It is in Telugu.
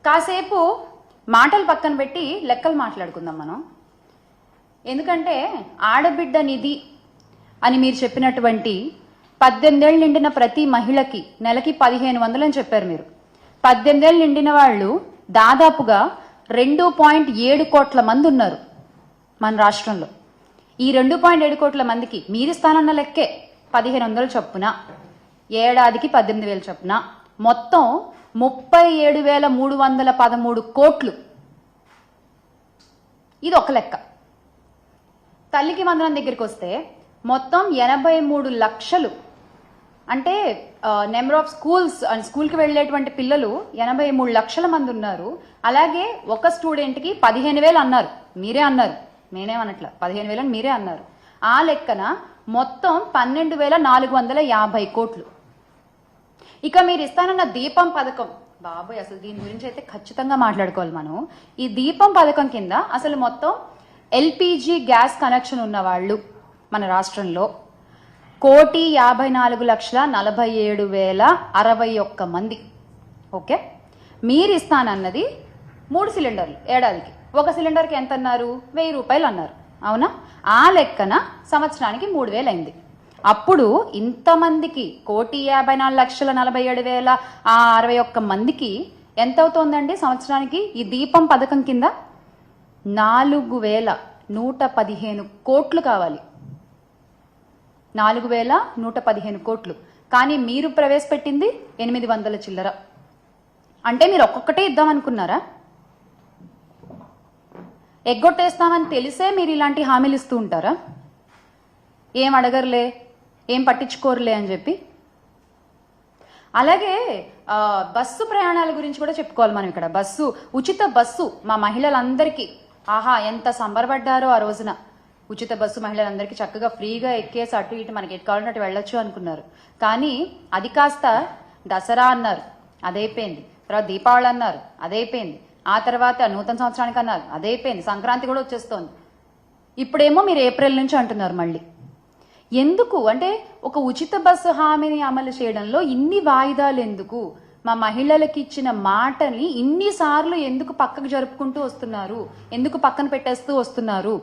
కాసేపు మాటలు పక్కన పెట్టి లెక్కలు మాట్లాడుకుందాం మనం. ఎందుకంటే ఆడబిడ్డ నిధి అని మీరు చెప్పినటువంటి 18 ఏళ్ళు నిండిన ప్రతి మహిళకి నెలకి 1500 అని చెప్పారు మీరు. 18 ఏళ్ళు నిండిన వాళ్ళు దాదాపుగా 2.7 కోట్ల మంది ఉన్నారు మన రాష్ట్రంలో. ఈ 2.7 కోట్ల మందికి మీరిస్తానన్న లెక్కే 1500 చొప్పున, ఏడాదికి 18,000 చొప్పున, మొత్తం 37,313 కోట్లు. ఇది ఒక లెక్క. తల్లికి వందనం దగ్గరికి వస్తే మొత్తం 83 లక్షలు, అంటే నెంబర్ ఆఫ్ స్కూల్స్ అండ్ స్కూల్కి వెళ్ళేటువంటి పిల్లలు 83 లక్షల మంది ఉన్నారు. అలాగే ఒక స్టూడెంట్కి 15,000 అన్నారు, మీరే అన్నారు, నేనేమనట్ల, 15,000 అని మీరే అన్నారు. ఆ లెక్కన మొత్తం 12,450 కోట్లు. ఇక మీరు ఇస్తానన్న దీపం పథకం, బాబోయ్ అసలు దీని గురించి అయితే ఖచ్చితంగా మాట్లాడుకోవాలి మనం. ఈ దీపం పథకం కింద అసలు మొత్తం ఎల్పిజి గ్యాస్ కనెక్షన్ ఉన్న వాళ్ళు మన రాష్ట్రంలో 1,54,47,061 మంది. ఓకే, మీరు ఇస్తానన్నది 3 సిలిండర్లు ఏడాదికి. ఒక సిలిండర్కి ఎంత అన్నారు? 1000 రూపాయలు అన్నారు, అవునా? ఆ లెక్కన సంవత్సరానికి 3,000 అయింది. అప్పుడు ఇంతమందికి 1,54,47,061 మందికి ఎంత అవుతోందండి సంవత్సరానికి? ఈ దీపం పథకం కింద 4,115 కోట్లు కావాలి. 4,115 కోట్లు. కానీ మీరు ప్రవేశపెట్టింది 800 చిల్లర. అంటే మీరు ఒక్కొక్కటే ఇద్దామనుకున్నారా? ఎగ్గొట్టేస్తామని తెలిసే మీరు ఇలాంటి హామీలు ఇస్తూ ఉంటారా? ఏం అడగరులే, ఏం పట్టించుకోరులే అని చెప్పి. అలాగే బస్సు ప్రయాణాల గురించి కూడా చెప్పుకోవాలి మనం. ఇక్కడ బస్సు, ఉచిత బస్సు మా మహిళలందరికీ, ఆహా ఎంత సంబరపడ్డారో ఆ రోజున. ఉచిత బస్సు మహిళలందరికీ చక్కగా ఫ్రీగా ఎక్కేసి అటు ఇటు మనకి ఎటు కావాలన్నట్టు వెళ్ళొచ్చు అనుకున్నారు. కానీ అది కాస్త దసరా అన్నారు, అదైపోయింది. తర్వాత దీపావళి అన్నారు, అదైపోయింది. ఆ తర్వాత నూతన సంవత్సరానికి అన్నారు, అదైపోయింది. సంక్రాంతి కూడా వచ్చేస్తోంది. ఇప్పుడేమో మీరు ఏప్రిల్ నుంచి అంటున్నారు మళ్ళీ. ఎందుకు అంటే ఒక ఉచిత బస్సు హామీని అమలు చేయడంలో ఇన్ని వాయిదాలు ఎందుకు? మా మహిళలకు ఇచ్చిన మాటని ఇన్నిసార్లు ఎందుకు పక్కకు జరుపుకుంటూ వస్తున్నారు? ఎందుకు పక్కన పెట్టేస్తూ వస్తున్నారు?